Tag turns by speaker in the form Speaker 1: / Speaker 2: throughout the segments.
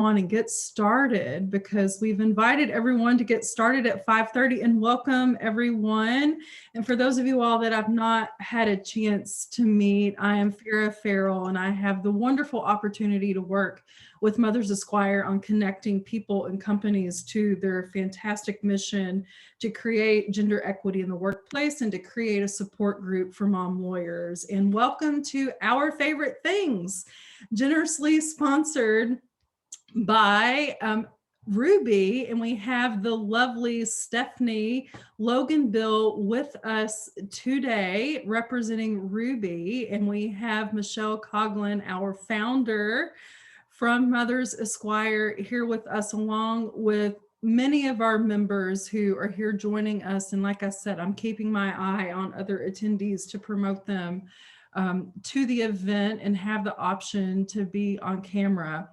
Speaker 1: on and get started because we've invited everyone to get started at 5:30 and welcome everyone. And for those of you all that I've not had a chance to meet, I am Farrah Farrell and I have the wonderful opportunity to work with Mothers Esquire on connecting people and companies to their fantastic mission to create gender equity in the workplace and to create a support group for mom lawyers. And welcome to Our Favorite Things, generously sponsored by Ruby, and we have the lovely Stephanie Logan-Bill with us today representing Ruby, and we have Michelle Coughlin, our founder from Mothers Esquire, here with us along with many of our members who are here joining us. And like I said, I'm keeping my eye on other attendees to promote them to the event and have the option to be on camera.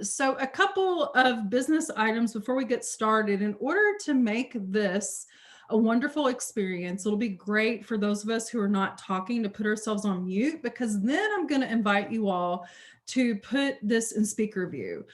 Speaker 1: So a couple of business items before we get started. In order to make this a wonderful experience, it'll be great for those of us who are not talking to put ourselves on mute, because then I'm going to invite you all to put this in speaker view.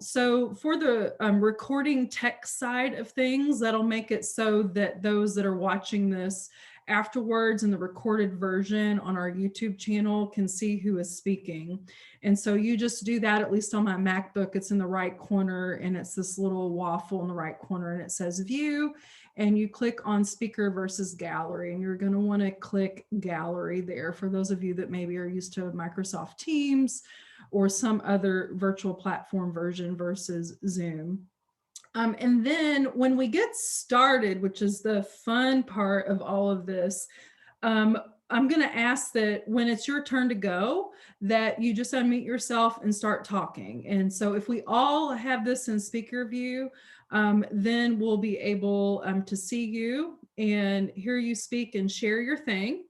Speaker 1: So for the recording tech side of things, that'll make it so that those that are watching this afterwards in the recorded version on our YouTube channel can see who is speaking. And so you just do that, at least on my MacBook, it's in the right corner and it's this little waffle in the right corner and it says view, and you click on speaker versus gallery, and you're going to want to click gallery there for those of you that maybe are used to Microsoft Teams or some other virtual platform version versus Zoom. And then when we get started, which is the fun part of all of this, I'm going to ask that when it's your turn to go, that you just unmute yourself and start talking. And so if we all have this in speaker view, then we'll be able to see you and hear you speak and share your thing.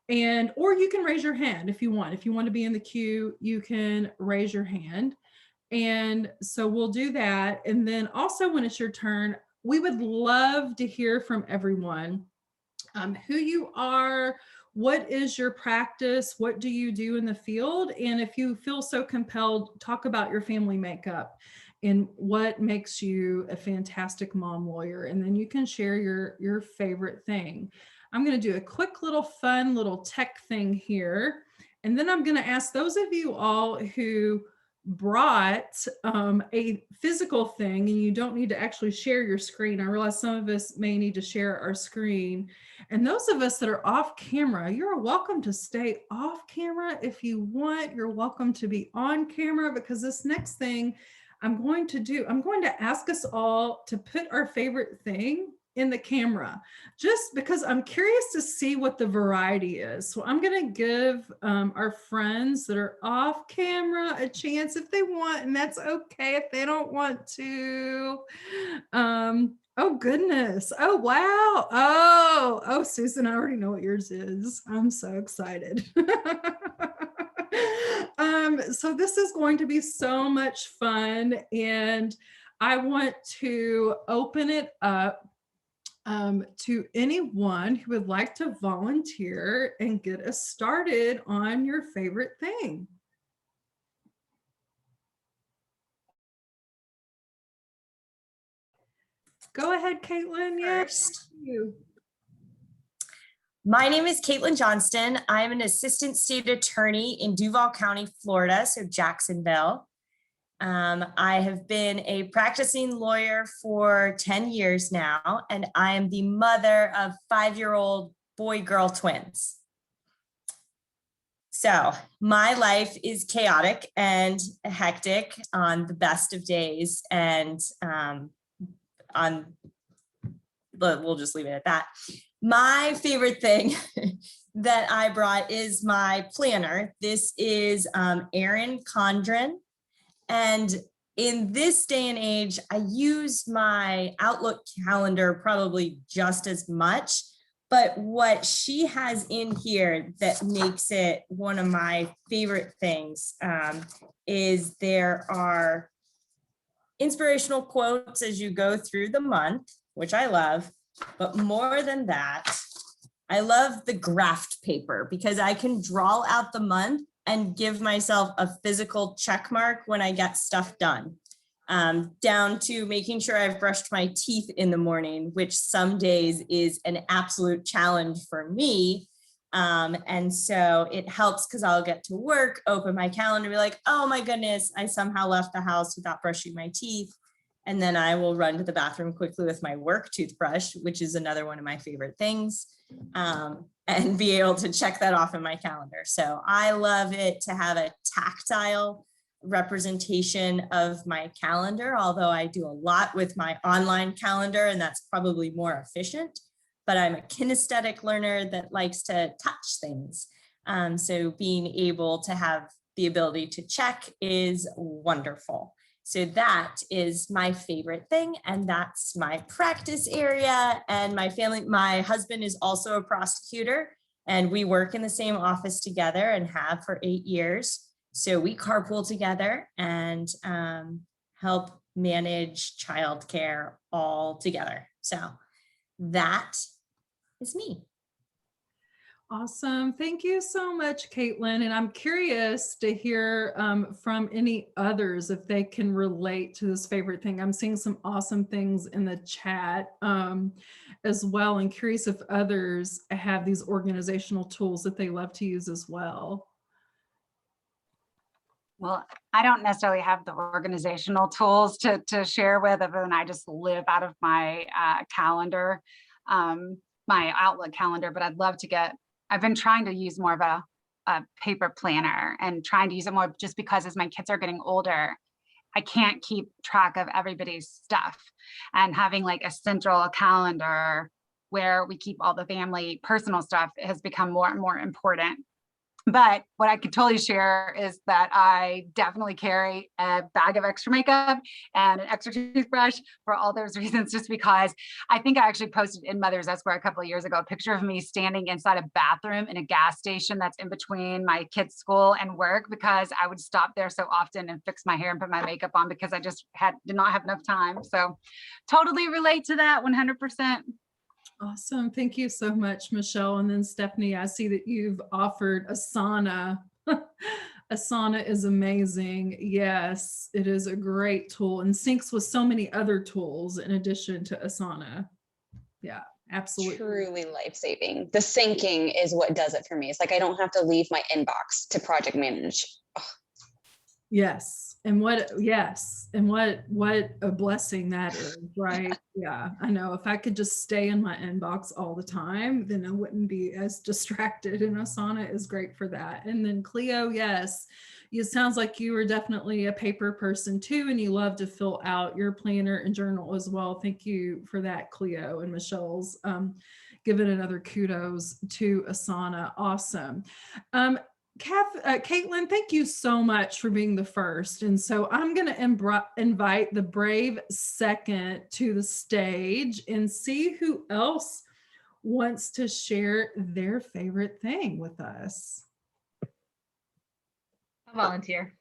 Speaker 1: And or you can raise your hand if you want. If you want to be in the queue, you can raise your hand. And so we'll do that. And then also when it's your turn, we would love to hear from everyone, who you are, what is your practice, what do you do in the field? And if you feel so compelled, talk about your family makeup and what makes you a fantastic mom lawyer. And then you can share your favorite thing. I'm going to do a quick little fun little tech thing here. And then I'm going to ask those of you all who brought a physical thing, and you don't need to actually share your screen. I realize some of us may need to share our screen. And those of us that are off camera, you're welcome to stay off camera if you want. You're welcome to be on camera, because this next thing I'm going to ask us all to put our favorite thing in the camera, just because I'm curious to see what the variety is. So I'm going to give our friends that are off camera a chance if they want, and that's okay if they don't want to. Oh goodness. Oh wow. Oh Susan, I already know what yours is. I'm so excited. So this is going to be so much fun, and I want to open it up to anyone who would like to volunteer and get us started on your favorite thing. Go ahead, Caitlin.
Speaker 2: First. My name is Caitlin Johnston. I'm an assistant state attorney in Duval County, Florida, so Jacksonville. I have been a practicing lawyer for 10 years now, and I am the mother of 5-year-old boy-girl twins. So my life is chaotic and hectic on the best of days, and we'll just leave it at that. My favorite thing that I brought is my planner. This is Erin Condren. And in this day and age, I use my Outlook calendar probably just as much, but what she has in here that makes it one of my favorite things is there are inspirational quotes as you go through the month, which I love, but more than that, I love the graft paper because I can draw out the month and give myself a physical check mark when I get stuff done. Down to making sure I've brushed my teeth in the morning, which some days is an absolute challenge for me. And so it helps because I'll get to work, open my calendar, be like, oh my goodness, I somehow left the house without brushing my teeth. And then I will run to the bathroom quickly with my work toothbrush, which is another one of my favorite things, and be able to check that off in my calendar. So I love it to have a tactile representation of my calendar, although I do a lot with my online calendar, and that's probably more efficient. But I'm a kinesthetic learner that likes to touch things. So being able to have the ability to check is wonderful. So that is my favorite thing. And that's my practice area. And my husband is also a prosecutor, and we work in the same office together and have for 8 years. So we carpool together and help manage childcare all together. So that is me.
Speaker 1: Awesome. Thank you so much, Caitlin. And I'm curious to hear from any others if they can relate to this favorite thing. I'm seeing some awesome things in the chat as well, and curious if others have these organizational tools that they love to use as well.
Speaker 3: Well, I don't necessarily have the organizational tools to share with, other than I just live out of my calendar, my Outlook calendar, but I'd love to I've been trying to use more of a paper planner, and trying to use it more just because as my kids are getting older, I can't keep track of everybody's stuff, and having like a central calendar where we keep all the family personal stuff has become more and more important. But what I could totally share is that I definitely carry a bag of extra makeup and an extra toothbrush for all those reasons, just because I think I actually posted in Mother's Esquire a couple of years ago, a picture of me standing inside a bathroom in a gas station that's in between my kids' school and work, because I would stop there so often and fix my hair and put my makeup on because I just did not have enough time. So totally relate to that 100%.
Speaker 1: Awesome. Thank you so much, Michelle. And then Stephanie, I see that you've offered Asana. Asana is amazing. Yes, it is a great tool and syncs with so many other tools in addition to Asana. Yeah, absolutely.
Speaker 4: Truly life-saving. The syncing is what does it for me. It's like I don't have to leave my inbox to project manage. Oh.
Speaker 1: Yes. And what a blessing that is, right? Yeah, I know. If I could just stay in my inbox all the time, then I wouldn't be as distracted. And Asana is great for that. And then Cleo, yes, it sounds like you were definitely a paper person too, and you love to fill out your planner and journal as well. Thank you for that, Cleo. And Michelle's given another kudos to Asana. Awesome. Caitlin, thank you so much for being the first. And so I'm going to invite the brave second to the stage and see who else wants to share their favorite thing with us.
Speaker 5: I'll volunteer.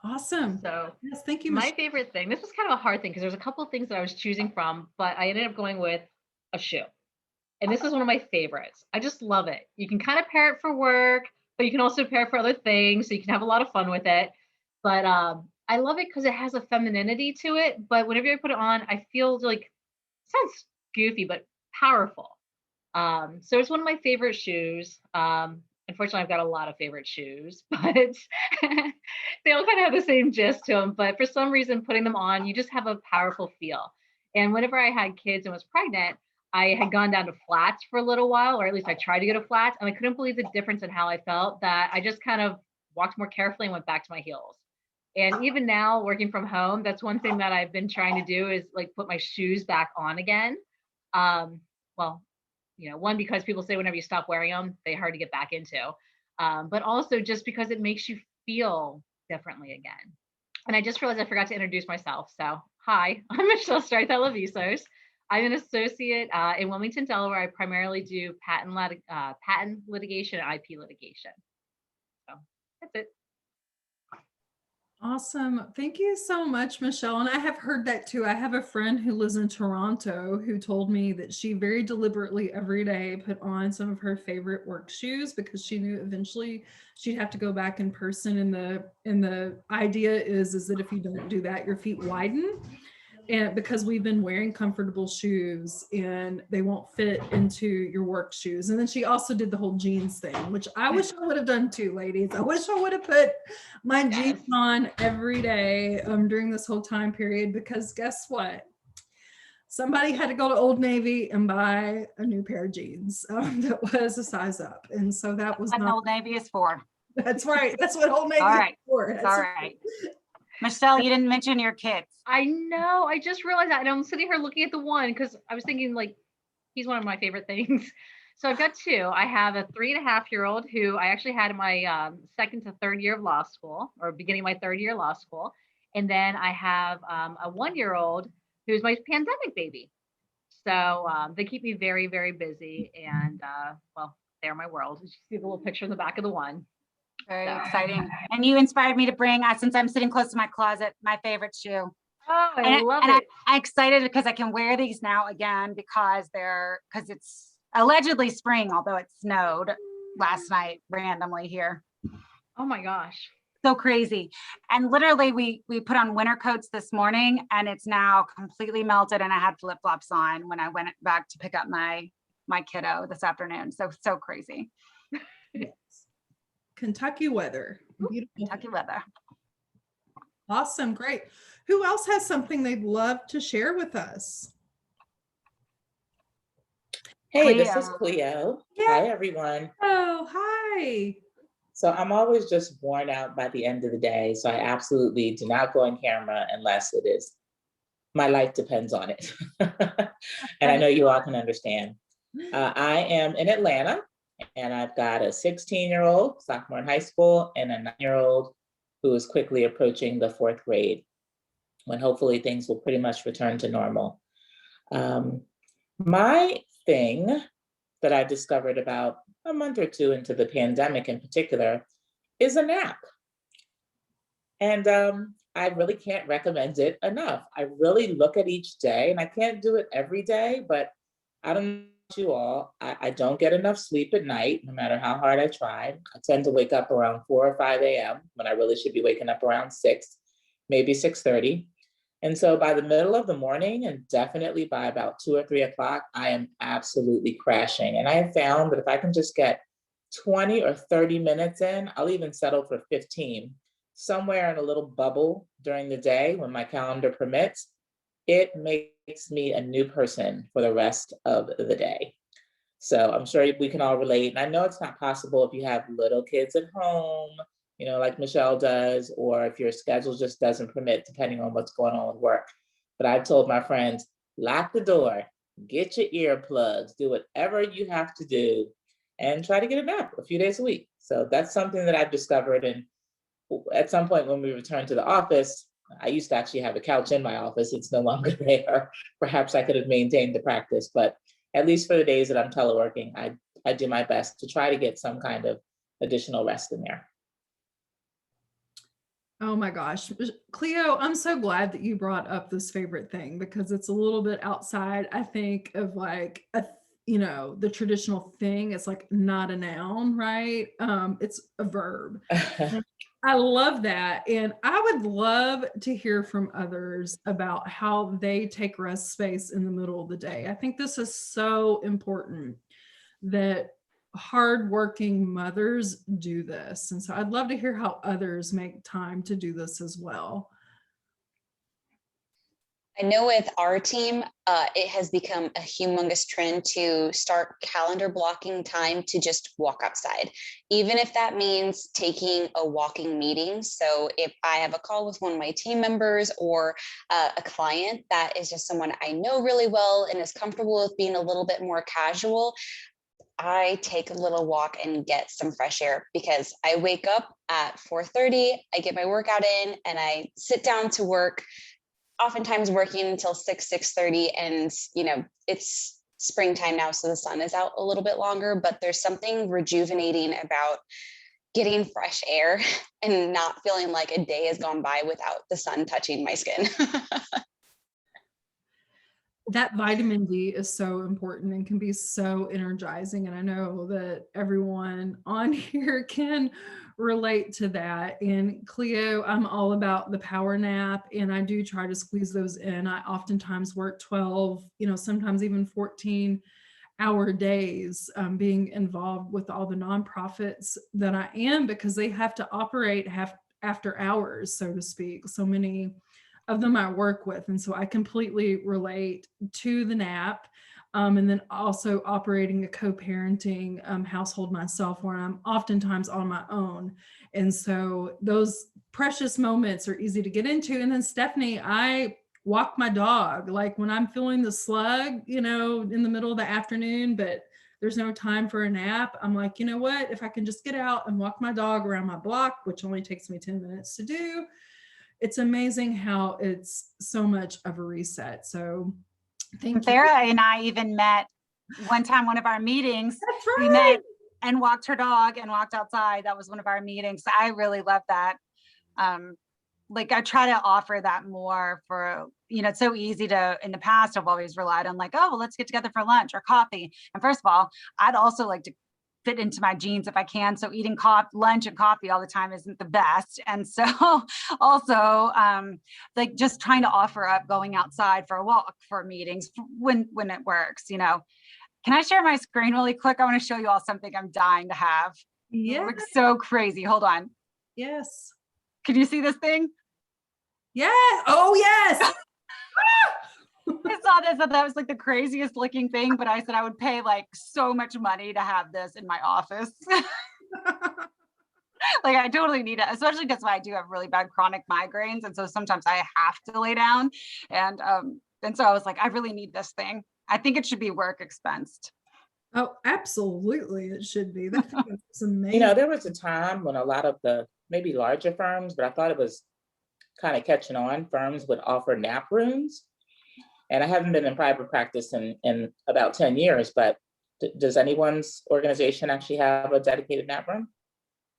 Speaker 1: Awesome.
Speaker 5: So
Speaker 1: yes, thank you.
Speaker 5: My favorite thing, this was kind of a hard thing because there's a couple of things that I was choosing from, but I ended up going with a shoe. And this is one of my favorites. I just love it. You can kind of pair it for work, but you can also pair it for other things. So you can have a lot of fun with it. But I love it because it has a femininity to it. But whenever I put it on, I feel like, it sounds goofy, but powerful. So it's one of my favorite shoes. Unfortunately, I've got a lot of favorite shoes, but they all kind of have the same gist to them. But for some reason, putting them on, you just have a powerful feel. And whenever I had kids and was pregnant, I had gone down to flats for a little while, or at least I tried to go to flats, and I couldn't believe the difference in how I felt, that I just kind of walked more carefully and went back to my heels. And even now, working from home, that's one thing that I've been trying to do is like put my shoes back on again. Well, you know, one, because people say whenever you stop wearing them, they're hard to get back into, but also just because it makes you feel differently again. And I just realized I forgot to introduce myself. So hi, I'm Michelle Strife at Levisos. I'm an associate in Wilmington, Delaware. I primarily do patent litigation and IP litigation. So that's it.
Speaker 1: Awesome. Thank you so much, Michelle. And I have heard that too. I have a friend who lives in Toronto who told me that she very deliberately every day put on some of her favorite work shoes because she knew eventually she'd have to go back in person. And the idea is that if you don't do that, your feet widen. And because we've been wearing comfortable shoes and they won't fit into your work shoes. And then she also did the whole jeans thing, which I wish I would have done too, ladies. I wish I would have put my jeans
Speaker 5: Yes.
Speaker 1: on every day during this whole time period, because guess what? Somebody had to go to Old Navy and buy a new pair of jeans that was a size up. And so that was
Speaker 3: What
Speaker 1: not,
Speaker 3: Old Navy is for.
Speaker 1: that's right. That's what Old Navy
Speaker 3: All
Speaker 1: is
Speaker 3: right.
Speaker 1: for.
Speaker 3: It's
Speaker 1: That's
Speaker 3: all right. Michelle, you didn't mention your kids.
Speaker 5: I know. I just realized that. And I'm sitting here looking at the one because I was thinking, like, he's one of my favorite things. So I've got two. I have a 3.5-year-old who I actually had in my second to third year of law school, or beginning my third year of law school. And then I have a 1-year-old who's my pandemic baby. So they keep me very, very busy. And well, they're my world. You see the little picture in the back of the one.
Speaker 3: Very
Speaker 5: So.
Speaker 3: exciting. And you inspired me to bring, since I'm sitting close to my closet, my favorite shoe.
Speaker 5: Oh, I
Speaker 3: And,
Speaker 5: love
Speaker 3: and
Speaker 5: it.
Speaker 3: I'm excited because I can wear these now again because it's allegedly spring, although it snowed last night randomly here.
Speaker 5: Oh my gosh.
Speaker 3: So crazy. And literally we put on winter coats this morning and it's now completely melted and I had flip-flops on when I went back to pick up my kiddo this afternoon. So crazy.
Speaker 1: yes. Kentucky weather. Beautiful.
Speaker 3: Kentucky weather.
Speaker 1: Awesome. Great. Who else has something they'd love to share with us?
Speaker 6: Hey, this is
Speaker 3: Cleo.
Speaker 6: Cleo.
Speaker 1: Yeah.
Speaker 6: Hi, everyone.
Speaker 1: Oh, hi.
Speaker 6: So I'm always just worn out by the end of the day. So I absolutely do not go on camera unless it is my life depends on it. And I know you all can understand. I am in Atlanta and I've got a 16-year-old sophomore in high school and a 9-year-old who is quickly approaching the 4th grade, when hopefully things will pretty much return to normal. My thing that I discovered about a month or two into the pandemic in particular is a nap. And I really can't recommend it enough. I really look at each day, and I can't do it every day, but I don't know about you all, I don't get enough sleep at night, no matter how hard I try. I tend to wake up around 4 or 5 a.m. when I really should be waking up around 6, maybe 6:30. And so by the middle of the morning, and definitely by about 2 or 3 o'clock, I am absolutely crashing. And I have found that if I can just get 20 or 30 minutes in, I'll even settle for 15, somewhere in a little bubble during the day when my calendar permits, it makes me a new person for the rest of the day. So I'm sure we can all relate. And I know it's not possible if you have little kids at home, like Michelle does, or if your schedule just doesn't permit, depending on what's going on with work. But I've told my friends, lock the door, get your earplugs, do whatever you have to do, and try to get a nap a few days a week. So that's something that I've discovered. And at some point when we return to the office, I used to actually have a couch in my office. It's no longer there. Perhaps I could have maintained the practice, but at least for the days that I'm teleworking, I do my best to try to get some kind of additional rest in there.
Speaker 1: Oh my gosh. Cleo, I'm so glad that you brought up this favorite thing because it's a little bit outside, I think, of like the traditional thing. It's like not a noun, right? It's a verb. I love that. And I would love to hear from others about how they take rest space in the middle of the day. I think this is so important that hardworking mothers do this. And so I'd love to hear how others make time to do this as well.
Speaker 4: I know with our team, it has become a humongous trend to start calendar blocking time to just walk outside, even if that means taking a walking meeting. So if I have a call with one of my team members or a client that is just someone I know really well and is comfortable with being a little bit more casual, I take a little walk and get some fresh air because I wake up at 4:30, I get my workout in and I sit down to work, oftentimes working until 6:30. And, it's springtime now, so the sun is out a little bit longer, but there's something rejuvenating about getting fresh air and not feeling like a day has gone by without the sun touching my skin.
Speaker 1: That vitamin D is so important and can be so energizing. And I know that everyone on here can relate to that. And Cleo, I'm all about the power nap, and I do try to squeeze those in. I oftentimes work 12, sometimes even 14-hour days, being involved with all the nonprofits that I am, because they have to operate after hours, so to speak. So many of them I work with. And so I completely relate to the nap. And then also operating a co-parenting household myself, where I'm oftentimes on my own. And so those precious moments are easy to get into. And then Stephanie, I walk my dog, like when I'm feeling the slug, in the middle of the afternoon, but there's no time for a nap. I'm like, you know what, if I can just get out and walk my dog around my block, which only takes me 10 minutes to do, it's amazing how it's so much of a reset. So thank you.
Speaker 3: Sarah and I even met one time, one of our meetings.
Speaker 1: That's
Speaker 3: We
Speaker 1: right.
Speaker 3: met and walked her dog and walked outside. That was one of our meetings. I really love that. Like I try to offer that more for, it's so easy to, in the past, I've always relied on like, oh, well, let's get together for lunch or coffee. And first of all, I'd also like to fit into my jeans if I can. So eating lunch and coffee all the time isn't the best. And so also like just trying to offer up going outside for a walk for meetings when it works, Can I share my screen really quick? I want to show you all something I'm dying to have.
Speaker 1: Yeah.
Speaker 3: It looks so crazy. Hold on.
Speaker 1: Yes.
Speaker 3: Can you see this thing?
Speaker 1: Yes. Oh, yes.
Speaker 3: I saw this and that was like the craziest looking thing, but I said I would pay like so much money to have this in my office. Like I totally need it, especially because I do have really bad chronic migraines. And so sometimes I have to lay down. And so I was like, I really need this thing. I think it should be work expensed.
Speaker 1: Oh, absolutely. It should be. That's amazing.
Speaker 6: There was a time when a lot of the maybe larger firms, but I thought it was kind of catching on, firms would offer nap rooms. And I haven't been in private practice in about 10 years, but does anyone's organization actually have a dedicated nap room?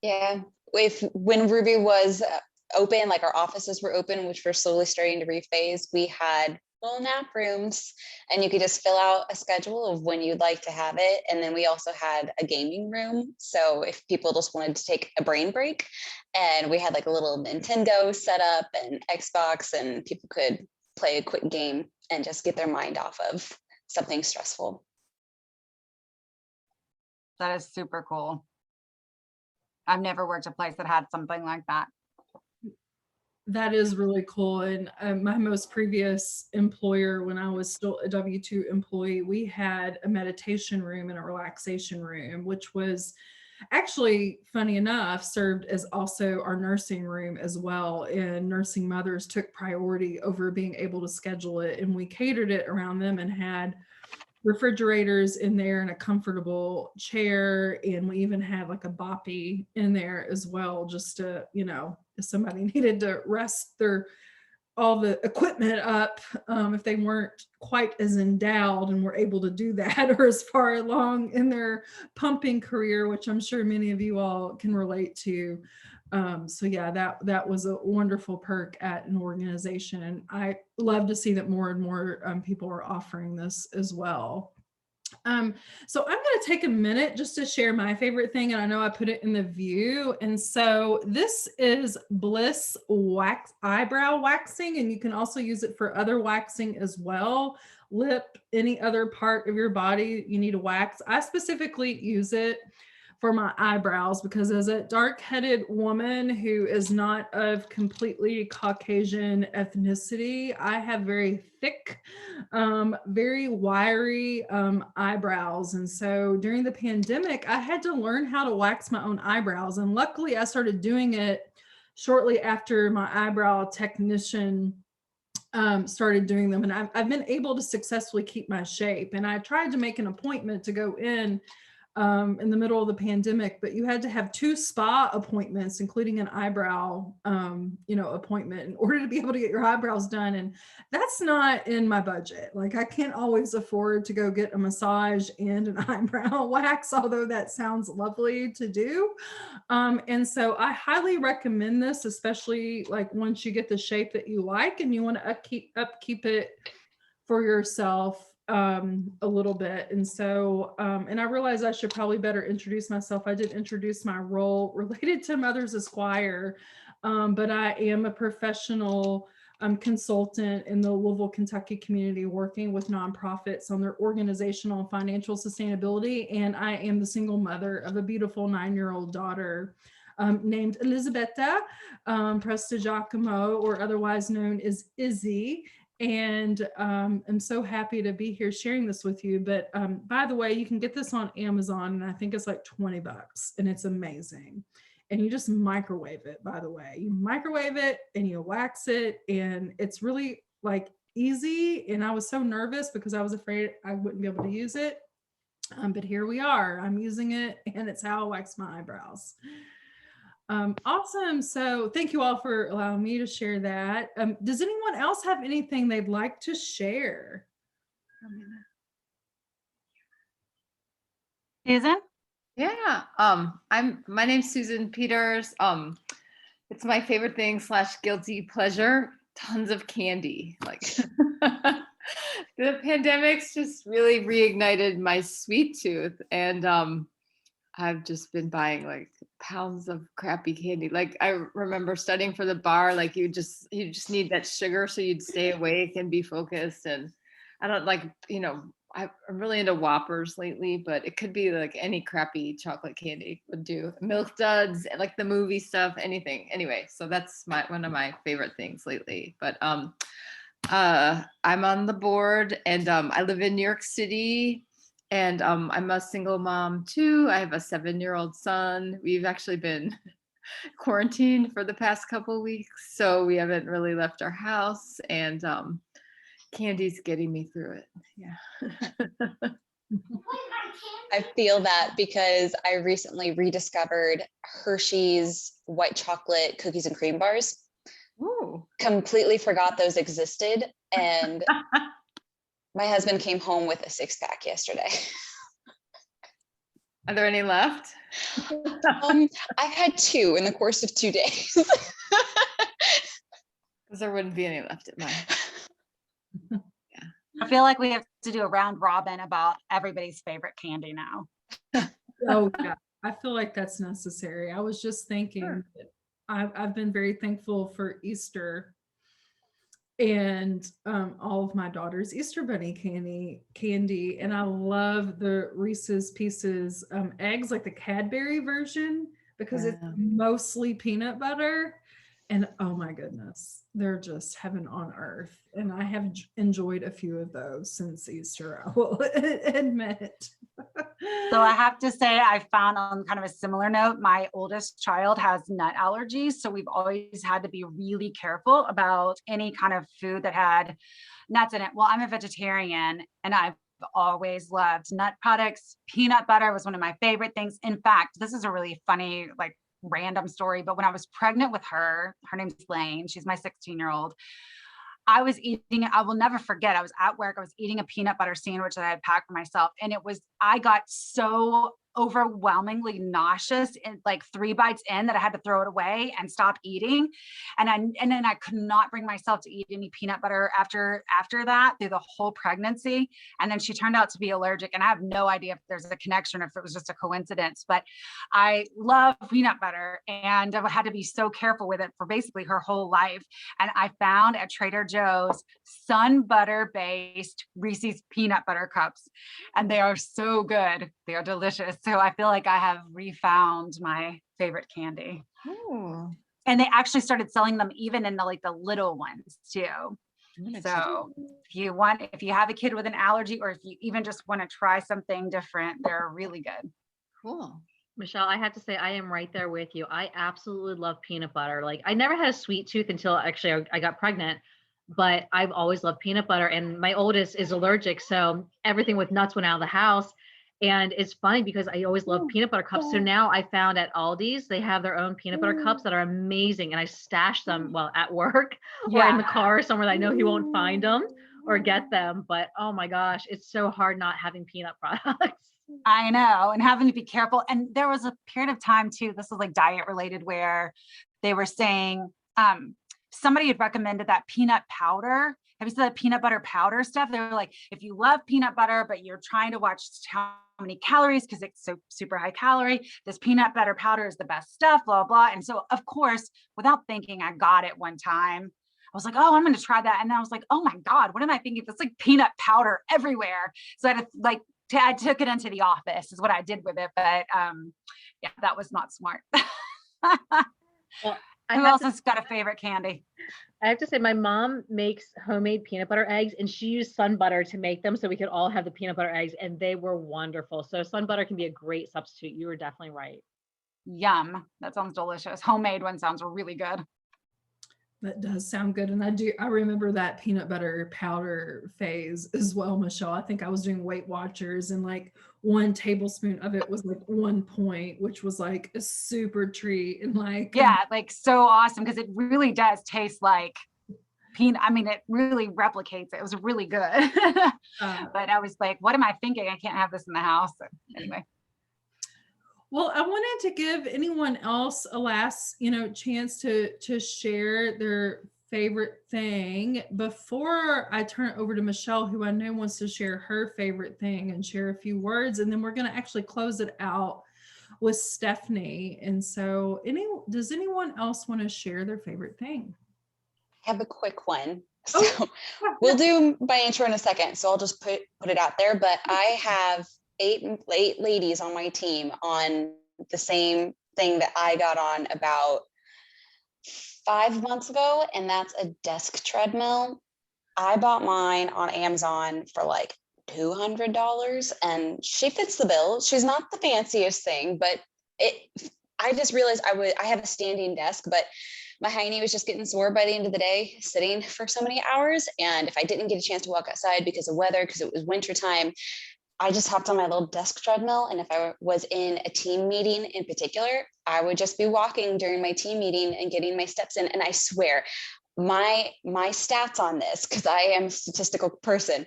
Speaker 4: Yeah, when Ruby was open, like our offices were open, which we're slowly starting to rephase, we had little nap rooms and you could just fill out a schedule of when you'd like to have it. And then we also had a gaming room. So if people just wanted to take a brain break, and we had like a little Nintendo set up and Xbox, and people could play a quick game and just get their mind off of something stressful.
Speaker 3: That is super cool. I've never worked a place that had something like that.
Speaker 1: That is really cool. And my most previous employer, when I was still a W-2 employee, we had a meditation room and a relaxation room, which was actually, funny enough, served as also our nursing room as well. And nursing mothers took priority over being able to schedule it. And we catered it around them and had refrigerators in there and a comfortable chair. And we even had like a boppy in there as well, just to, if somebody needed to rest all the equipment up, if they weren't quite as endowed and were able to do that, or as far along in their pumping career, which I'm sure many of you all can relate to. So yeah, that was a wonderful perk at an organization. And I love to see that more and more people are offering this as well. So I'm going to take a minute just to share my favorite thing. And I know I put it in the view. And so this is Bliss eyebrow waxing. And you can also use it for other waxing as well. Lip, any other part of your body you need to wax. I specifically use it for my eyebrows because as a dark-headed woman who is not of completely Caucasian ethnicity, I have very thick, very wiry eyebrows. And so during the pandemic, I had to learn how to wax my own eyebrows. And luckily I started doing it shortly after my eyebrow technician started doing them. And I've been able to successfully keep my shape. And I tried to make an appointment to go in in the middle of the pandemic, but you had to have 2 spa appointments, including an eyebrow, appointment in order to be able to get your eyebrows done. And that's not in my budget. Like, I can't always afford to go get a massage and an eyebrow wax, although that sounds lovely to do. And so I highly recommend this, especially like once you get the shape that you like and you want to upkeep it for yourself a little bit. And so, and I realized I should probably better introduce myself. I did introduce my role related to Mothers Esquire, but I am a professional consultant in the Louisville, Kentucky community, working with nonprofits on their organizational and financial sustainability. And I am the single mother of a beautiful 9-year-old daughter named Elisabetta Prestigiacomo, or otherwise known as Izzy. And I'm so happy to be here sharing this with you. But by the way, you can get this on Amazon, and I think it's like $20, and it's amazing. And you just microwave it, by the way. You microwave it and you wax it, and it's really like easy. And I was so nervous because I was afraid I wouldn't be able to use it. But here we are. I'm using it, and it's how I wax my eyebrows. Awesome. So thank you all for allowing me to share that. Does anyone else have anything they'd like to share?
Speaker 3: Susan?
Speaker 7: Yeah, my name's Susan Peters. It's my favorite thing / guilty pleasure, tons of candy. Like the pandemic's just really reignited my sweet tooth, and I've just been buying like pounds of crappy candy. Like I remember studying for the bar, like you just need that sugar so you'd stay awake and be focused. And I don't like, I'm really into Whoppers lately, but it could be like any crappy chocolate candy would do. Milk Duds, like the movie stuff, anything. Anyway, so that's one of my favorite things lately. But I'm on the board, and I live in New York City. And I'm a single mom too. I have a 7-year-old son. We've actually been quarantined for the past couple of weeks, so we haven't really left our house. And candy's getting me through it. Yeah.
Speaker 4: I feel that because I recently rediscovered Hershey's white chocolate cookies and cream bars.
Speaker 7: Ooh.
Speaker 4: Completely forgot those existed. And my husband came home with a 6-pack yesterday.
Speaker 7: Are there any left?
Speaker 4: I've had 2 in the course of 2 days.
Speaker 7: Because there wouldn't be any left at mine.
Speaker 3: I feel like we have to do a round robin about everybody's favorite candy now.
Speaker 1: Oh yeah, I feel like that's necessary. I was just thinking,
Speaker 7: Sure.
Speaker 1: that I've been very thankful for Easter and all of my daughter's Easter bunny candy, and I love the Reese's Pieces eggs, like the Cadbury version, because it's
Speaker 7: Yeah.
Speaker 1: mostly peanut butter. And oh my goodness, they're just heaven on earth. And I have enjoyed a few of those since Easter, I will admit.
Speaker 3: So I have to say, I found on kind of a similar note, my oldest child has nut allergies. So we've always had to be really careful about any kind of food that had nuts in it. Well, I'm a vegetarian, and I've always loved nut products. Peanut butter was one of my favorite things. In fact, this is a really funny, like, random story, but when I was pregnant with her name's Lane, she's my 16-year-old, I was eating, I will never forget, I was at work, I was eating a peanut butter sandwich that I had packed for myself, and I got so overwhelmingly nauseous and like 3 bites in that I had to throw it away and stop eating. And then I could not bring myself to eat any peanut butter after that through the whole pregnancy. And then she turned out to be allergic, and I have no idea if there's a connection or if it was just a coincidence, but I love peanut butter, and I had to be so careful with it for basically her whole life. And I found at Trader Joe's sun butter based Reese's peanut butter cups, and they are so good. They are delicious. So I feel like I have refound my favorite candy.
Speaker 7: Ooh.
Speaker 3: And they actually started selling them even in the little ones too. So if you have a kid with an allergy, or if you even just want to try something different, they're really good.
Speaker 7: Cool.
Speaker 5: Michelle, I have to say, I am right there with you. I absolutely love peanut butter. Like, I never had a sweet tooth until actually I got pregnant, but I've always loved peanut butter. And my oldest is allergic, so everything with nuts went out of the house. And it's funny because I always love peanut butter cups. So now I found at Aldi's, they have their own peanut butter cups that are amazing. And I stash them, well, at work or in the car somewhere that I know he won't find them or get them. But oh my gosh, it's so hard not having peanut products.
Speaker 3: I know, and having to be careful. And there was a period of time too, this was like diet related, where they were saying, somebody had recommended that peanut powder. Have you seen that peanut butter powder stuff? They were like, if you love peanut butter, but you're trying to watch how many calories because it's so super high calorie, this peanut butter powder is the best stuff, blah, blah. And so of course, without thinking, I got it one time. I was like, oh, I'm going to try that. And then I was like, oh my God, what am I thinking? It's like peanut powder everywhere. So I had to like, I took it into the office is what I did with it. But yeah, that was not smart.
Speaker 5: Well,
Speaker 3: Who else has got a favorite candy?
Speaker 5: I have to say my mom makes homemade peanut butter eggs and she used sun butter to make them so we could all have the peanut butter eggs and they were wonderful. So sun butter can be a great substitute. You were definitely right.
Speaker 3: Yum. That sounds delicious. Homemade one sounds really good.
Speaker 1: That does sound good. And I remember that peanut butter powder phase as well, Michelle. I think I was doing Weight Watchers and like 1 tablespoon of it was like 1 point, which was like a super treat. And like,
Speaker 3: yeah, like so awesome because it really does taste like peanut. I mean, it really replicates it. It was really good. But I was like, what am I thinking? I can't have this in the house. Anyway.
Speaker 1: Well, I wanted to give anyone else a last, chance to share their favorite thing before I turn it over to Michelle, who I know wants to share her favorite thing and share a few words. And then we're going to actually close it out with Stephanie. And so does anyone else want to share their favorite thing?
Speaker 4: I have a quick one.
Speaker 1: Oh,
Speaker 4: So we'll do my intro in a second. So I'll just put it out there. But I have eight ladies on my team on the same thing that I got on about 5 months ago, and that's a desk treadmill. I bought mine on Amazon for like $200 and she fits the bill. She's not the fanciest thing, but I just realized I have a standing desk, but my hiney was just getting sore by the end of the day, sitting for so many hours. And if I didn't get a chance to walk outside because of weather, because it was wintertime, I just hopped on my little desk treadmill. And if I was in a team meeting in particular, I would just be walking during my team meeting and getting my steps in. And I swear, my stats on this, because I am a statistical person,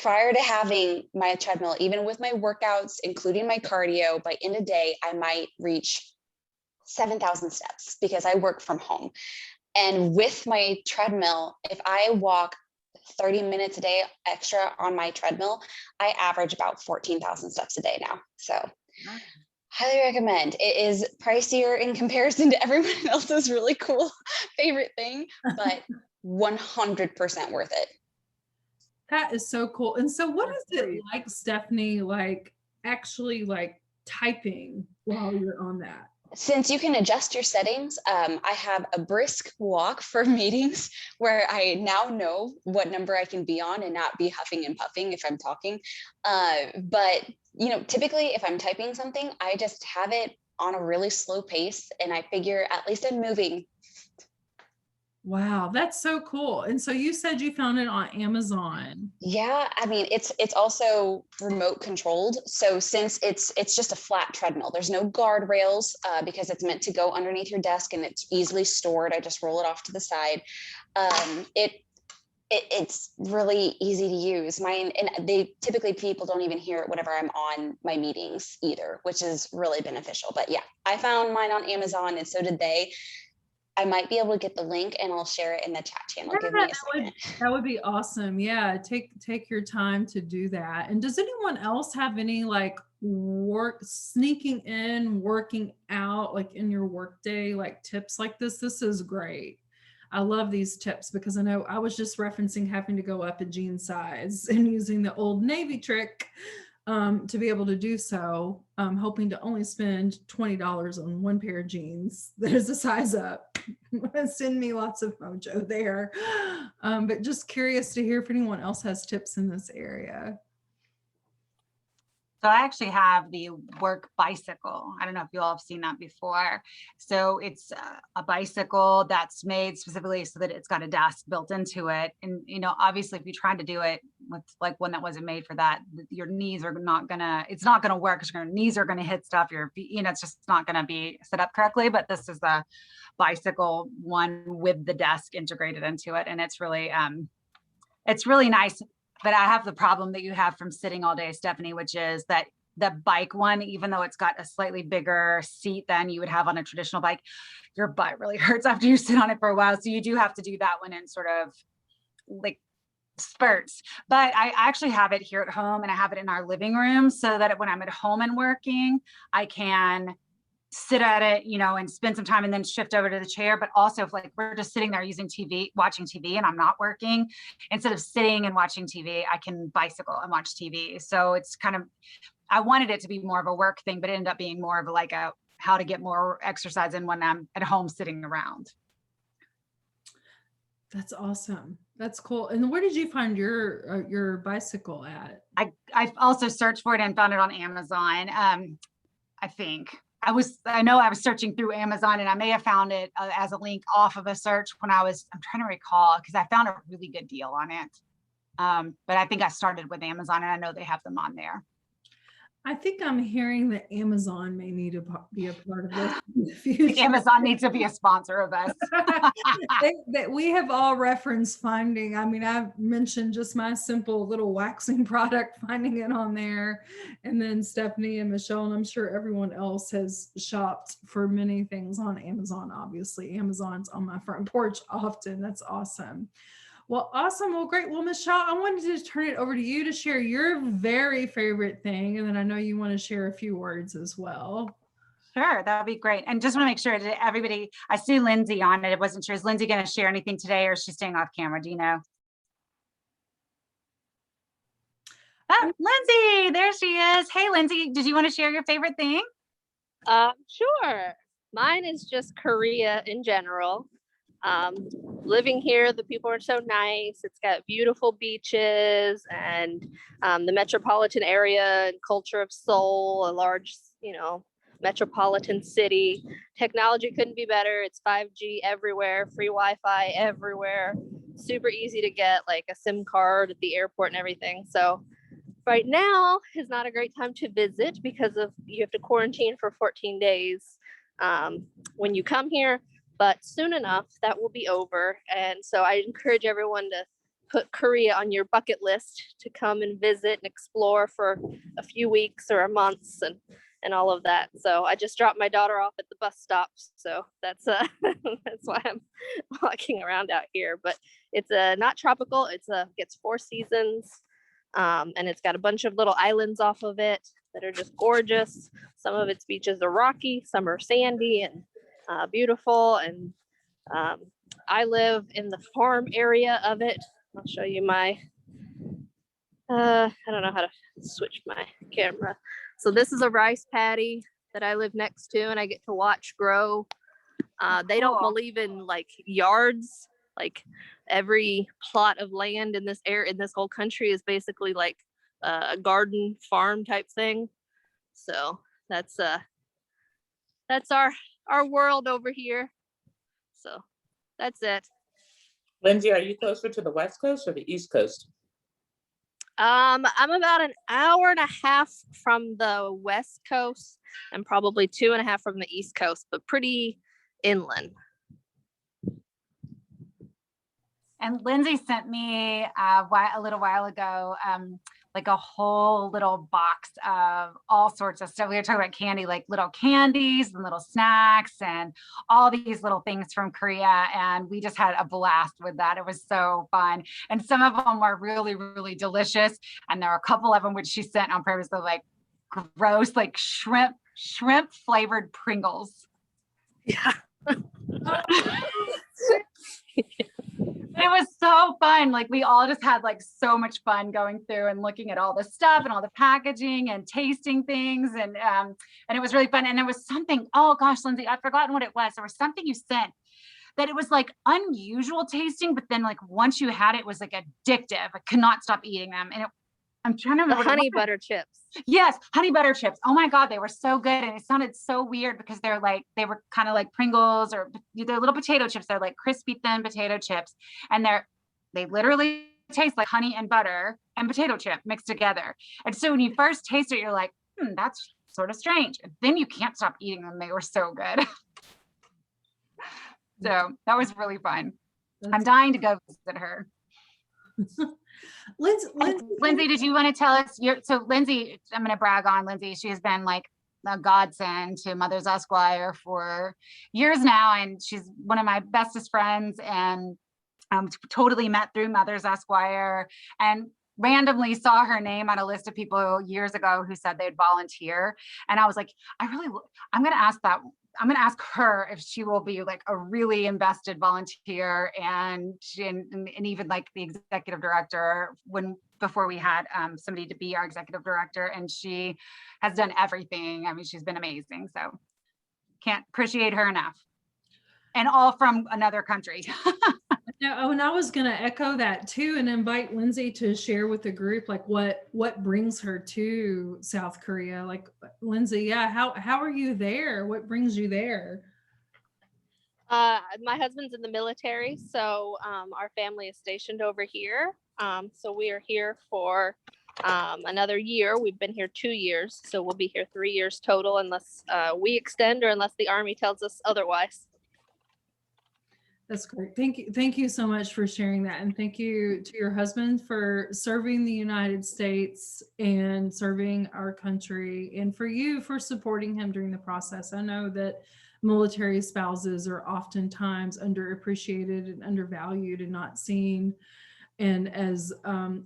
Speaker 4: prior to having my treadmill, even with my workouts, including my cardio, by end of day, I might reach 7,000 steps because I work from home. And with my treadmill, if I walk 30 minutes a day extra on my treadmill, I average about 14,000 steps a day now. So highly recommend. It is pricier in comparison to everyone else's really cool favorite thing, but 100% worth it.
Speaker 1: That is so cool. And so what is it like, Stephanie, like actually like typing while you're on that?
Speaker 4: Since you can adjust your settings, I have a brisk walk for meetings where I now know what number I can be on and not be huffing and puffing if I'm talking. But typically if I'm typing something, I just have it on a really slow pace and I figure at least I'm moving.
Speaker 1: Wow, that's so cool. And so you said you found it on Amazon.
Speaker 4: Yeah, I mean, it's also remote controlled. So since it's just a flat treadmill, there's no guardrails because it's meant to go underneath your desk and it's easily stored. I just roll it off to the side. It's really easy to use. Mine, and people don't even hear it whenever I'm on my meetings either, which is really beneficial. But yeah, I found mine on Amazon and so did they. I might be able to get the link and I'll share it in the chat channel. Give me a second.
Speaker 1: That would be awesome. Yeah, take your time to do that. And does anyone else have any like sneaking in, working out, like in your workday, like tips like this? This is great. I love these tips because I know I was just referencing having to go up a jean size and using the Old Navy trick to be able to do so, hoping to only spend $20 on one pair of jeans that is a size up. Send me lots of mojo there. But just curious to hear if anyone else has tips in this area.
Speaker 3: So I actually have the work bicycle. I don't know if you all have seen that before. So it's a bicycle that's made specifically so that it's got a desk built into it. And, obviously if you're trying to do it with like one that wasn't made for that. Your knees are not gonna, it's not gonna work because your knees are gonna hit stuff. It's just not gonna be set up correctly. But this is the bicycle one with the desk integrated into it, and it's really nice. But I have the problem that you have from sitting all day, Stephanie, which is that the bike one, even though it's got a slightly bigger seat than you would have on a traditional bike, your butt really hurts after you sit on it for a while. So you do have to do that one in sort of like spurts. But I actually have it here at home, and I have it in our living room so that when I'm at home and working, I can sit at it, and spend some time and then shift over to the chair. But also if like we're just sitting there using TV, watching TV, and I'm not working, instead of sitting and watching TV, I can bicycle and watch TV. So it's kind of, I wanted it to be more of a work thing, but it ended up being more of like a how to get more exercise in when I'm at home sitting around.
Speaker 1: That's awesome. That's cool. And where did you find your bicycle at?
Speaker 3: I also searched for it and found it on Amazon. I think I know I was searching through Amazon, and I may have found it as a link off of a search I'm trying to recall, because I found a really good deal on it. But I think I started with Amazon, and I know they have them on there.
Speaker 1: I think I'm hearing that Amazon may need to be a part of this in the future.
Speaker 3: Amazon needs to be a sponsor of us.
Speaker 1: That we have all referenced finding. I mean, I've mentioned just my simple little waxing product, finding it on there. And then Stephanie and Michelle, and I'm sure everyone else has shopped for many things on Amazon. Obviously, Amazon's on my front porch often. That's awesome. Well, awesome. Well, great. Well, Michelle, I wanted to turn it over to you to share your very favorite thing. And then I know you want to share a few words as well.
Speaker 3: Sure, that would be great. And just want to make sure that everybody, I see Lindsay on it. I wasn't sure, is Lindsay going to share anything today, or is she staying off camera? Do you know? Oh, Lindsay, there she is. Hey, Lindsay, did you want to share your favorite thing?
Speaker 8: Sure. Mine is just Korea in general. Living here, the people are so nice. It's got beautiful beaches and the metropolitan area and culture of Seoul, a large, metropolitan city. Technology couldn't be better. It's 5G everywhere, free Wi-Fi everywhere, super easy to get like a SIM card at the airport and everything. So right now is not a great time to visit because you have to quarantine for 14 days when you come here. But soon enough, that will be over. And so I encourage everyone to put Korea on your bucket list to come and visit and explore for a few weeks or a month and all of that. So I just dropped my daughter off at the bus stop. So that's that's why I'm walking around out here. But it's not tropical. Gets 4 seasons. And it's got a bunch of little islands off of it that are just gorgeous. Some of its beaches are rocky, some are sandy and beautiful. And I live in the farm area of it. I'll show you my I don't know how to switch my camera. So this is a rice paddy that I live next to, and I get to watch grow. They don't believe in like yards. Like every plot of land in this whole country is basically like a garden farm type thing. So that's our world over here. So that's it.
Speaker 6: Lindsay, are you closer to the West Coast or the East Coast?
Speaker 8: I'm about an hour and a half from the West Coast and probably 2.5 from the East Coast, but pretty inland.
Speaker 3: And Lindsay sent me a little while ago, like a whole little box of all sorts of stuff. We were talking about candy, like little candies and little snacks and all these little things from Korea. And we just had a blast with that. It was so fun. And some of them were really, really delicious. And there are a couple of them which she sent on purpose. They're like gross, like shrimp flavored Pringles.
Speaker 8: Yeah.
Speaker 3: It was so fun. Like we all just had like so much fun going through and looking at all the stuff and all the packaging and tasting things. And it was really fun. And there was something, oh gosh, Lindsay, I've forgotten what it was. There was something you sent that it was like unusual tasting, but then like once you had it, it was like addictive. I could not stop eating them. And I'm trying to remember.
Speaker 8: The honey butter chips.
Speaker 3: Yes, honey butter chips. Oh my God, they were so good. And it sounded so weird because they were kind of like Pringles, or they're little potato chips. They're like crispy thin potato chips. And they literally tastes like honey and butter and potato chip mixed together. And so when you first taste it, you're like, that's sort of strange. And then you can't stop eating them. They were so good. So that was really fun. I'm dying to go visit her. Lindsay, did you want to tell us so Lindsay, I'm going to brag on Lindsay. She has been like a godsend to Mothers Esquire for years now. And she's one of my bestest friends, and totally met through Mothers Esquire, and randomly saw her name on a list of people years ago who said they'd volunteer. And I was like, I'm going to ask her if she will be like a really invested volunteer, and even like the executive director before we had somebody to be our executive director, and she has done everything. I mean, she's been amazing. So can't appreciate her enough. And all from another country.
Speaker 1: And I was going to echo that too, and invite Lindsay to share with the group like what brings her to South Korea. Like, Lindsay, yeah, how are you there? What brings you there?
Speaker 8: My husband's in the military, so our family is stationed over here. So we are here for another year. We've been here 2 years, so we'll be here 3 years total, unless we extend or unless the Army tells us otherwise.
Speaker 1: That's great. Thank you so much for sharing that. And thank you to your husband for serving the United States and serving our country, and for you for supporting him during the process. I know that military spouses are oftentimes underappreciated and undervalued and not seen. And as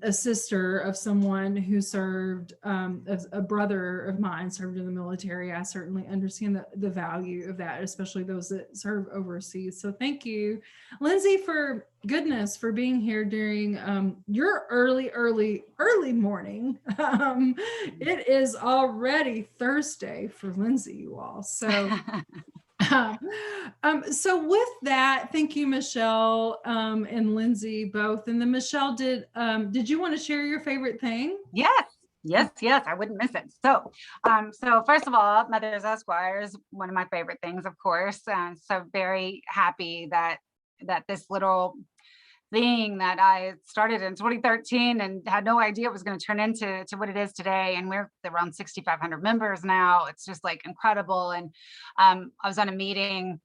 Speaker 1: a sister of someone who served, as a brother of mine served in the military, I certainly understand the value of that, especially those that serve overseas. So thank you, Lindsay, for being here during your early morning. It is already Thursday for Lindsay, you all. So so with that, thank you, Michelle, and Lindsay both. And then Michelle, did you want to share your favorite thing?
Speaker 3: Yes, I wouldn't miss it. So, so first of all, Mothers Esquire is one of my favorite things, of course. So very happy that this little thing that I started in 2013 and had no idea it was going to turn into what it is today. And we're around 6,500 members now. It's just like incredible. And I was on a meeting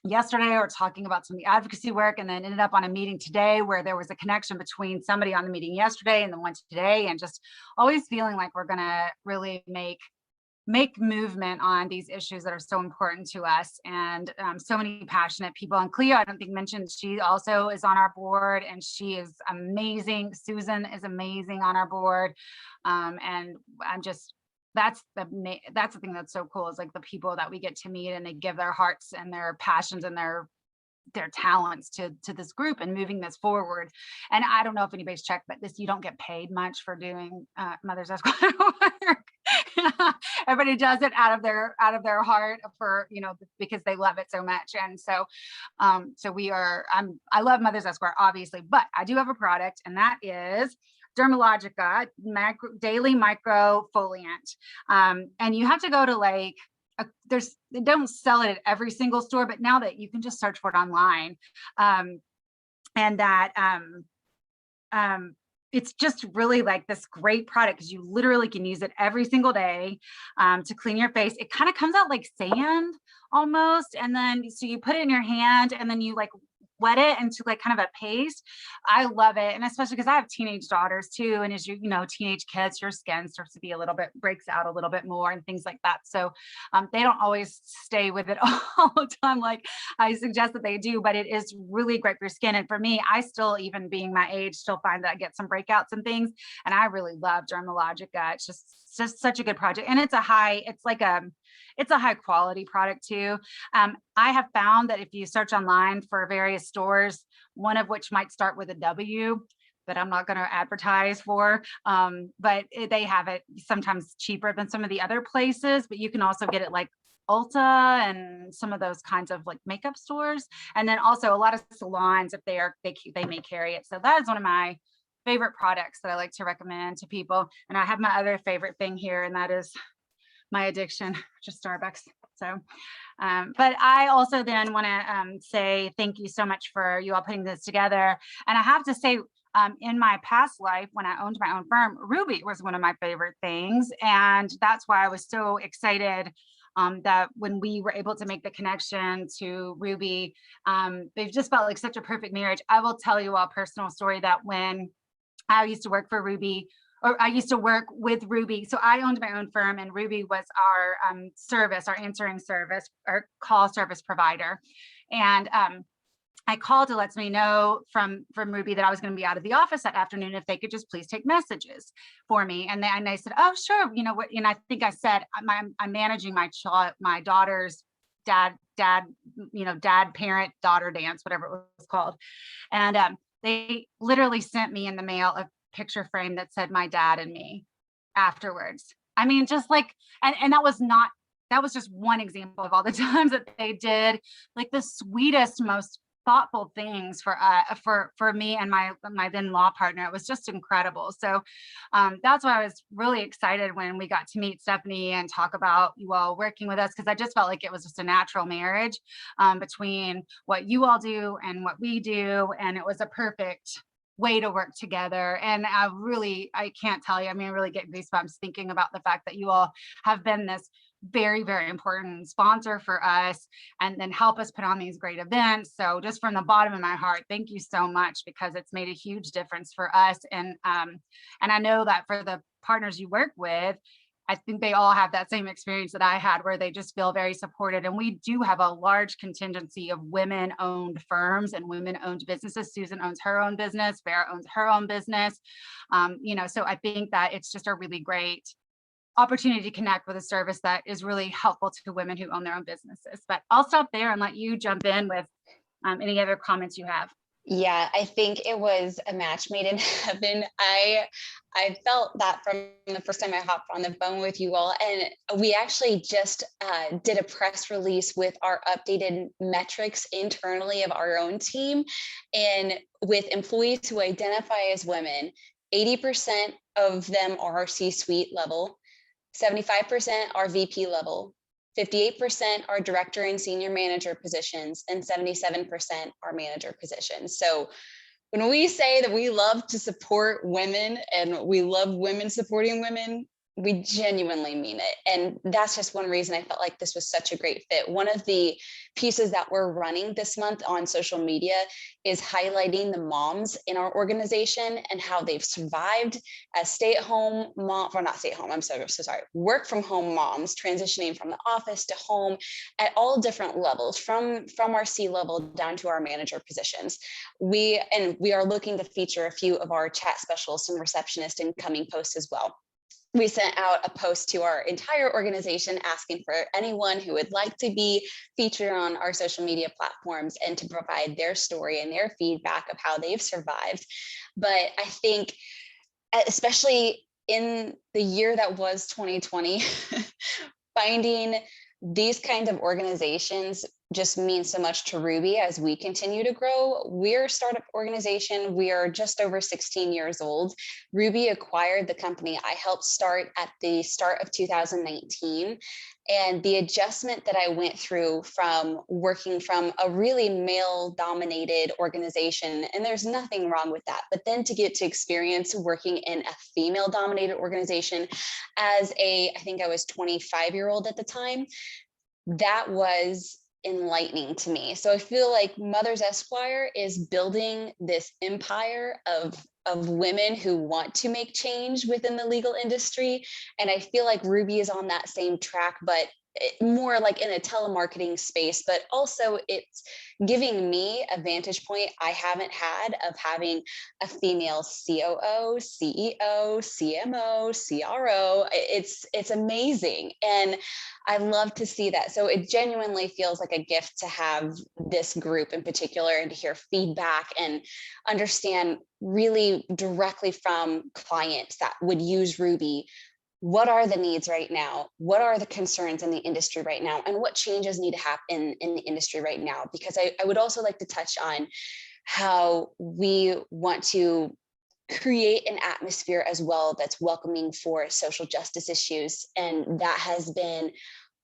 Speaker 3: yesterday or talking about some of the advocacy work, and then ended up on a meeting today where there was a connection between somebody on the meeting yesterday and the one today, and just always feeling like we're going to really make movement on these issues that are so important to us. And so many passionate people. And Cleo, I don't think mentioned, she also is on our board, and she is amazing. Susan is amazing on our board. And I'm just, that's the thing that's so cool, is like the people that we get to meet, and they give their hearts and their passions and their talents to this group and moving this forward. And I don't know if anybody's checked, but you don't get paid much for doing Mothers Esquire work. Everybody does it out of their heart, for because they love it so much. And so I love Mothers Esquire, obviously, but I do have a product, and that is Dermalogica Daily Microfoliant. And you have to go to they don't sell it at every single store, but now that you can just search for it online, and that it's just really like this great product, because you literally can use it every single day to clean your face. It kind of comes out like sand almost, and then so you put it in your hand, and then you like wet it into like kind of a paste. I love it. And especially because I have teenage daughters too. And as teenage kids, your skin starts to breaks out a little bit more and things like that. So they don't always stay with it all the time, like I suggest that they do, but it is really great for your skin. And for me, I still, even being my age, still find that I get some breakouts and things. And I really love Dermalogica. It's just such a good project. And it's a high quality product too. I have found that if you search online for various stores, one of which might start with a W, that I'm not going to advertise for, but they have it sometimes cheaper than some of the other places, but you can also get it like Ulta and some of those kinds of like makeup stores. And then also a lot of salons, if they may carry it. So that is one of my favorite products that I like to recommend to people. And I have my other favorite thing here, and that is my addiction, just Starbucks. So, but I also then want to say thank you so much for you all putting this together. And I have to say, in my past life, when I owned my own firm, Ruby was one of my favorite things. And that's why I was so excited that when we were able to make the connection to Ruby, they've just felt like such a perfect marriage. I will tell you a personal story that when I used to work for Ruby, or I used to work with Ruby. So I owned my own firm, and Ruby was our service, our answering service, our call service provider. And I called to let me know from Ruby that I was going to be out of the office that afternoon, if they could just please take messages for me. And I said, oh, sure. You know what? And I think I said, I'm managing my daughter's dad, parent, daughter dance, whatever it was called. And they literally sent me in the mail a picture frame that said my dad and me afterwards. I mean, just like, and that was just one example of all the times that they did like the sweetest, most thoughtful things for me and my then law partner. It was just incredible. So that's why I was really excited when we got to meet Stephanie and talk about you all working with us, because I just felt like it was just a natural marriage between what you all do and what we do. And it was a perfect way to work together. And I can't tell you, I mean, I really get goosebumps thinking about the fact that you all have been this very, very important sponsor for us and then help us put on these great events. So just from the bottom of my heart, thank you so much, because it's made a huge difference for us. And I know that for the partners you work with, I think they all have that same experience that I had, where they just feel very supported. And we do have a large contingency of women-owned firms and women-owned businesses. Susan owns her own business, Vera owns her own business. So I think that it's just a really great opportunity to connect with a service that is really helpful to women who own their own businesses. But I'll stop there and let you jump in with any other comments you have.
Speaker 4: Yeah, I think it was a match made in heaven. I felt that from the first time I hopped on the phone with you all. And we actually just did a press release with our updated metrics internally of our own team. And with employees who identify as women, 80% of them are C-suite level, 75% are VP level, 58% are director and senior manager positions, and 77% are manager positions. So when we say that we love to support women and we love women supporting women, we genuinely mean it. And that's just one reason I felt like this was such a great fit. One of the pieces that we're running this month on social media is highlighting the moms in our organization and how they've survived as stay-at-home mom, or not stay-at-home, I'm so sorry, work from home moms, transitioning from the office to home at all different levels, from our C-level down to our manager positions. We are looking to feature a few of our chat specialists and receptionists in coming posts as well. We sent out a post to our entire organization asking for anyone who would like to be featured on our social media platforms and to provide their story and their feedback of how they've survived. But I think, especially in the year that was 2020, finding these kinds of organizations just means so much to Ruby as we continue to grow. We're a startup organization. We are just over 16 years old. Ruby acquired the company I helped start at the start of 2019. And the adjustment that I went through from working from a really male-dominated organization, and there's nothing wrong with that, but then to get to experience working in a female-dominated organization as I think I was 25-year-old at the time, that was enlightening to me. So I feel like Mothers Esquire is building this empire of women who want to make change within the legal industry. And I feel like Ruby is on that same track, but more like in a telemarketing space, but also it's giving me a vantage point I haven't had of having a female COO, CEO, CMO, CRO. It's amazing. And I love to see that. So it genuinely feels like a gift to have this group in particular and to hear feedback and understand really directly from clients that would use Ruby. What are the needs right now? What are the concerns in the industry right now? And what changes need to happen in the industry right now? Because I would also like to touch on how we want to create an atmosphere as well that's welcoming for social justice issues. And that has been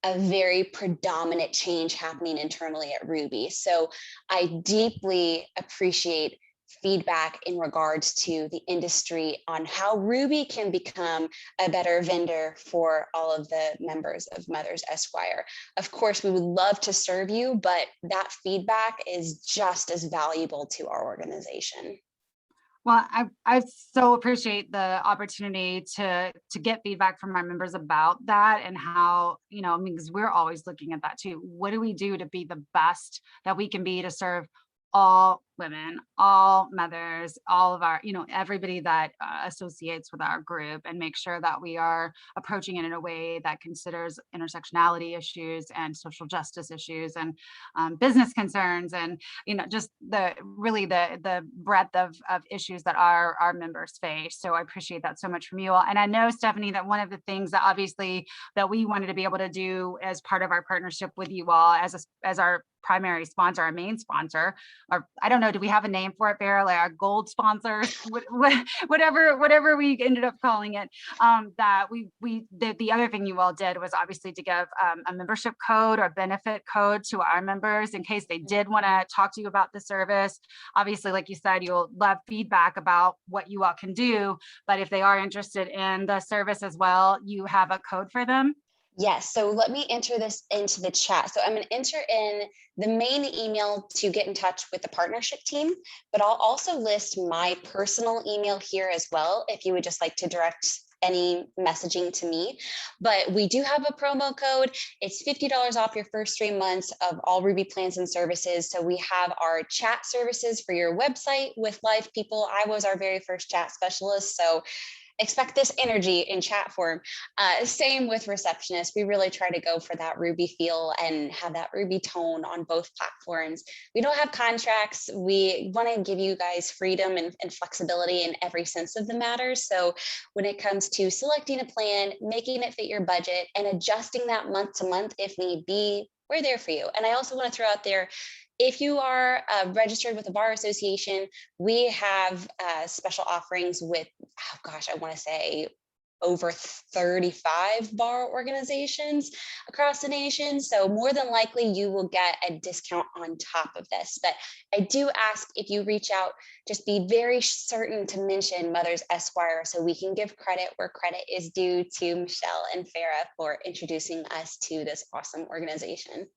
Speaker 4: a very predominant change happening internally at Ruby. So I deeply appreciate feedback in regards to the industry on how Ruby can become a better vendor for all of the members of Mothers Esquire. Of course, we would love to serve you, but that feedback is just as valuable to our organization.
Speaker 3: Well, I so appreciate the opportunity to get feedback from our members about that and how, you know, I mean, because we're always looking at that too. What do we do to be the best that we can be to serve all women, all mothers, all of our, you know, everybody that associates with our group, and make sure that we are approaching it in a way that considers intersectionality issues and social justice issues and business concerns, and, you know, just the breadth of issues that our members face. So I appreciate that so much from you all. And I know, Stephanie, that one of the things that obviously that we wanted to be able to do as part of our partnership with you all as our primary sponsor, our main sponsor, or I don't know, do we have a name for it, Vera? Like our gold sponsors, whatever we ended up calling it. That the other thing you all did was obviously to give a membership code or benefit code to our members in case they did want to talk to you about the service. Obviously, like you said, you'll love feedback about what you all can do, but if they are interested in the service as well, you have a code for them.
Speaker 4: Yes, so let me enter this into the chat. So I'm going to enter in the main email to get in touch with the partnership team, but I'll also list my personal email here as well, if you would just like to direct any messaging to me. But we do have a promo code. It's $50 off your first 3 months of all Ruby plans and services. So we have our chat services for your website with live people. I was our very first chat specialist, so expect this energy in chat form. Same with receptionists. We really try to go for that Ruby feel and have that Ruby tone on both platforms. We don't have contracts. We want to give you guys freedom and flexibility in every sense of the matter. So when it comes to selecting a plan, making it fit your budget, and adjusting that month to month if need be, we're there for you. And I also want to throw out there, if you are registered with a bar association, we have special offerings with, oh gosh, I want to say over 35 bar organizations across the nation. So more than likely you will get a discount on top of this. But I do ask, if you reach out, just be very certain to mention Mothers Esquire so we can give credit where credit is due to Michelle and Farah for introducing us to this awesome organization.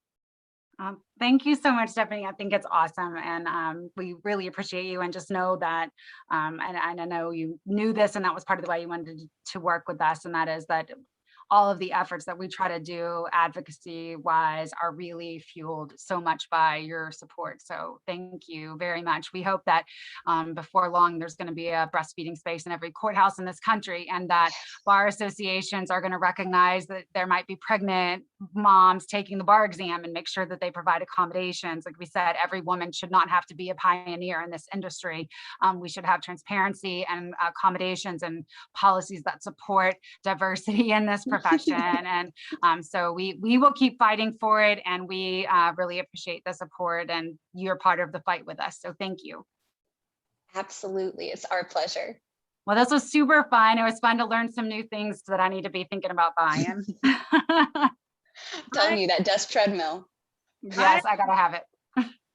Speaker 3: Thank you so much, Stephanie. I think it's awesome. And we really appreciate you, and just know that, and I know you knew this, and that was part of the way you wanted to work with us. And that is that all of the efforts that we try to do advocacy wise are really fueled so much by your support. So thank you very much. We hope that before long, there's going to be a breastfeeding space in every courthouse in this country, and that bar associations are going to recognize that there might be pregnant moms taking the bar exam and make sure that they provide accommodations. Like we said, every woman should not have to be a pioneer in this industry. We should have transparency and accommodations and policies that support diversity in this profession. And so we will keep fighting for it, and we really appreciate the support, and you're part of the fight with us. So thank you.
Speaker 4: Absolutely, it's our pleasure.
Speaker 3: Well, this was super fun. It was fun to learn some new things that I need to be thinking about buying.
Speaker 4: Telling you that desk treadmill.
Speaker 3: Yes, I gotta have it.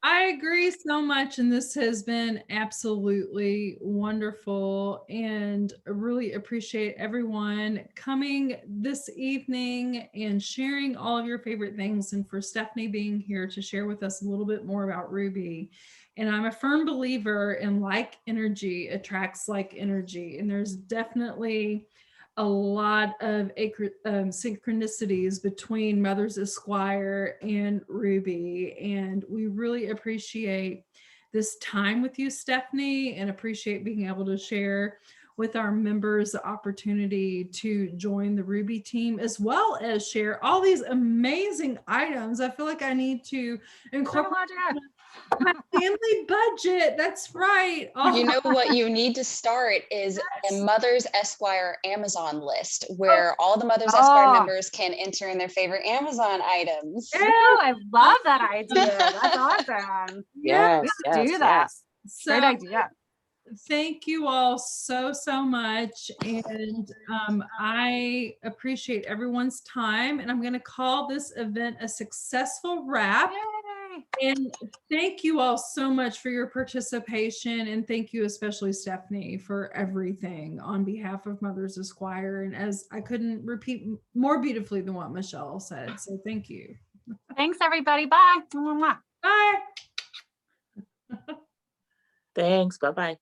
Speaker 1: I agree so much, and this has been absolutely wonderful, and I really appreciate everyone coming this evening and sharing all of your favorite things, and for Stephanie being here to share with us a little bit more about Ruby. And I'm a firm believer in like energy attracts like energy, and there's definitely a lot of synchronicities between Mothers Esquire and Ruby. And we really appreciate this time with you, Stephanie, and appreciate being able to share with our members the opportunity to join the Ruby team, as well as share all these amazing items. I feel like I need to incorporate my family budget. That's right.
Speaker 4: You know what you need to start is a Mothers Esquire Amazon list, where all the Mothers Esquire members can enter in their favorite Amazon items.
Speaker 3: Oh, I love that idea. That's awesome.
Speaker 6: Yes,
Speaker 3: Do that.
Speaker 1: So,
Speaker 3: great idea.
Speaker 1: Thank you all so much, and I appreciate everyone's time, and I'm going to call this event a successful wrap.
Speaker 3: Yay.
Speaker 1: And thank you all so much for your participation. And thank you, especially Stephanie, for everything on behalf of Mothers Esquire. And as I couldn't repeat more beautifully than what Michelle said. So thank you.
Speaker 3: Thanks, everybody. Bye. Mwah, mwah.
Speaker 1: Bye.
Speaker 6: Thanks. Bye-bye.